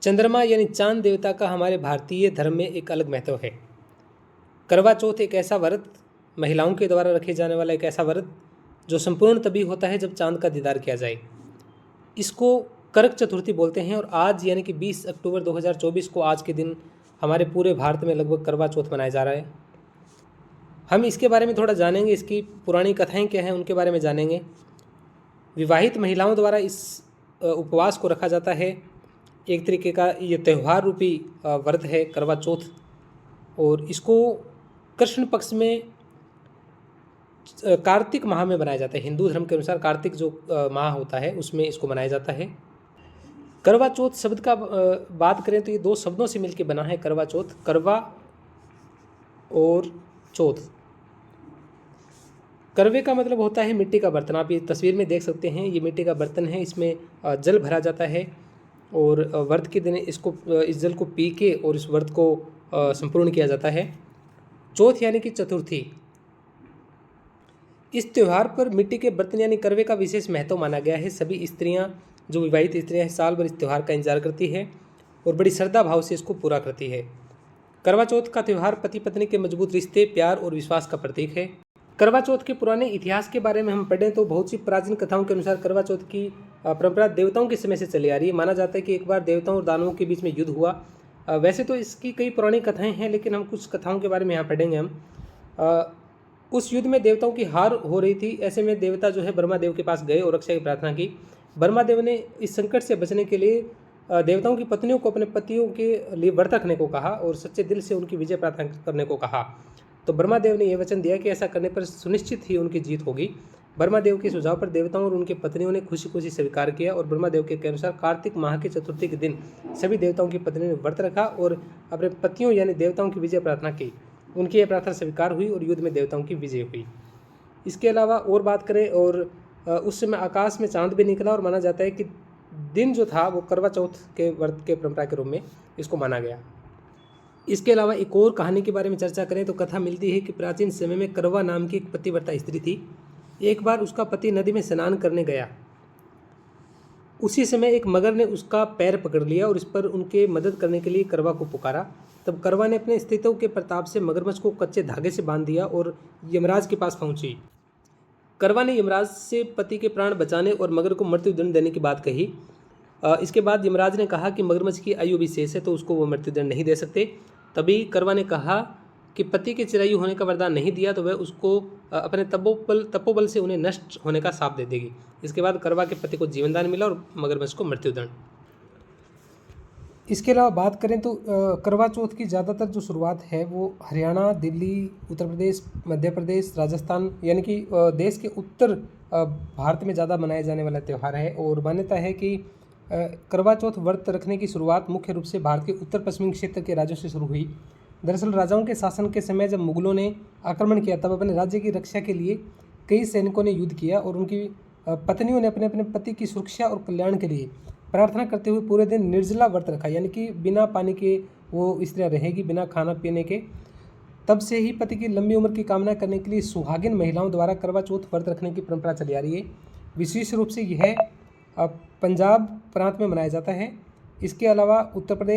चंद्रमा यानी चांद देवता का हमारे भारतीय धर्म में एक अलग महत्व है। करवा चौथ एक ऐसा व्रत, महिलाओं के द्वारा रखे जाने वाला एक ऐसा व्रत जो संपूर्ण तभी होता है जब चांद का दीदार किया जाए। इसको करक चतुर्थी बोलते हैं और आज यानी कि 20 अक्टूबर 2024 को आज के दिन हमारे पूरे भारत में लगभग करवा चौथ मनाया जा रहा है। हम इसके बारे में थोड़ा जानेंगे, इसकी पुरानी कथाएं क्या हैं उनके बारे में जानेंगे। विवाहित महिलाओं द्वारा इस उपवास को रखा जाता है। एक तरीके का ये त्यौहार रूपी व्रत है करवा चौथ, और इसको कृष्ण पक्ष में कार्तिक माह में मनाया जाता है। हिंदू धर्म के अनुसार कार्तिक जो माह होता है उसमें इसको मनाया जाता है। करवा चौथ शब्द का बात करें तो ये दो शब्दों से मिलकर बना है करवा चौथ, करवा और चौथ। करवे का मतलब होता है मिट्टी का बर्तन। आप ये तस्वीर में देख सकते हैं, ये मिट्टी का बर्तन है, इसमें जल भरा जाता है और व्रत के दिन इस जल को पी के और इस व्रत को संपूर्ण किया जाता है। चौथ यानी कि चतुर्थी। इस त्यौहार पर मिट्टी के बर्तन यानी करवे का विशेष महत्व माना गया है। सभी स्त्रियां, जो विवाहित स्त्रियां हैं, साल भर इस त्यौहार का इंतजार करती है और बड़ी श्रद्धा भाव से इसको पूरा करती है। करवा चौथ का त्यौहार पति पत्नी के मजबूत रिश्ते, प्यार और विश्वास का प्रतीक है। करवा चौथ के पुराने इतिहास के बारे में हम पढ़ें तो बहुत सी प्राचीन कथाओं के अनुसार करवा चौथ की परंपरा देवताओं के समय से चली आ रही है। माना जाता है कि एक बार देवताओं और दानवों के बीच में युद्ध हुआ। वैसे तो इसकी कई पुरानी कथाएं हैं, लेकिन हम कुछ कथाओं के बारे में यहाँ पढ़ेंगे हम। उस युद्ध में देवताओं की हार हो रही थी। ऐसे में देवता जो है ब्रह्मा देव के पास गए और रक्षा की प्रार्थना की। ब्रह्मा देव ने इस संकट से बचने के लिए देवताओं की पत्नियों को अपने पतियों के लिए व्रत रखने को कहा और सच्चे दिल से उनकी विजय प्रार्थना करने को कहा। तो ब्रह्मा देव ने यह वचन दिया कि ऐसा करने पर सुनिश्चित ही उनकी जीत होगी। ब्रह्मा देव के सुझाव पर देवताओं और उनके पत्नियों ने खुशी खुशी स्वीकार किया और ब्रह्मा देव के अनुसार कार्तिक माह की चतुर्थी के दिन सभी देवताओं की पत्नियों ने व्रत रखा और अपने पतियों यानी देवताओं की विजय प्रार्थना की। उनकी यह प्रार्थना स्वीकार हुई और युद्ध में देवताओं की विजय हुई। इसके अलावा और बात करें और उस समय आकाश में चांद भी निकला और माना जाता है कि दिन जो था वो करवा चौथ के व्रत के परंपरा के रूप में इसको माना गया। इसके अलावा एक और कहानी के बारे में चर्चा करें तो कथा मिलती है कि प्राचीन समय में करवा नाम की एक पतिव्रता स्त्री थी। एक बार उसका पति नदी में स्नान करने गया। उसी समय एक मगर ने उसका पैर पकड़ लिया और इस पर उनके मदद करने के लिए करवा को पुकारा। तब करवा ने अपने अस्तित्व के प्रताप से मगरमच्छ को कच्चे धागे से बांध दिया और यमराज के पास पहुंची। करवा ने यमराज से पति के प्राण बचाने और मगर को मृत्युदंड देने की बात कही। इसके बाद यमराज ने कहा कि मगरमच्छ की आयु भी शेष है तो उसको वो मृत्युदंड नहीं दे सकते। तभी करवा ने कहा कि पति के चिरायु होने का वरदान नहीं दिया तो वह उसको अपने तपोबल से उन्हें नष्ट होने का शाप दे देगी। इसके बाद करवा के पति को जीवनदान मिला और मगरमच्छ को मृत्युदंड। इसके अलावा बात करें तो करवा चौथ की ज़्यादातर जो शुरुआत है वो हरियाणा, दिल्ली, उत्तर प्रदेश, मध्य प्रदेश, राजस्थान यानी कि देश के उत्तर भारत में ज़्यादा मनाया जाने वाला त्यौहार है। और मान्यता है कि करवा चौथ व्रत रखने की शुरुआत मुख्य रूप से भारत के उत्तर पश्चिमी क्षेत्र के राज्यों से शुरू हुई। दरअसल राजाओं के शासन के समय जब मुगलों ने आक्रमण किया तब अपने राज्य की रक्षा के लिए कई सैनिकों ने युद्ध किया और उनकी पत्नियों ने अपने अपने पति की सुरक्षा और कल्याण के लिए प्रार्थना करते हुए पूरे दिन निर्जला व्रत रखा, यानी कि बिना पानी के वो स्त्रियाँ रहेगी, बिना खाना पीने के। तब से ही पति की लंबी उम्र की कामना करने के लिए सुहागिन महिलाओं द्वारा करवा चौथ व्रत रखने की परंपरा चली आ रही है। विशेष रूप से यह पंजाब प्रांत में मनाया जाता है। इसके अलावा उत्तर प्रदेश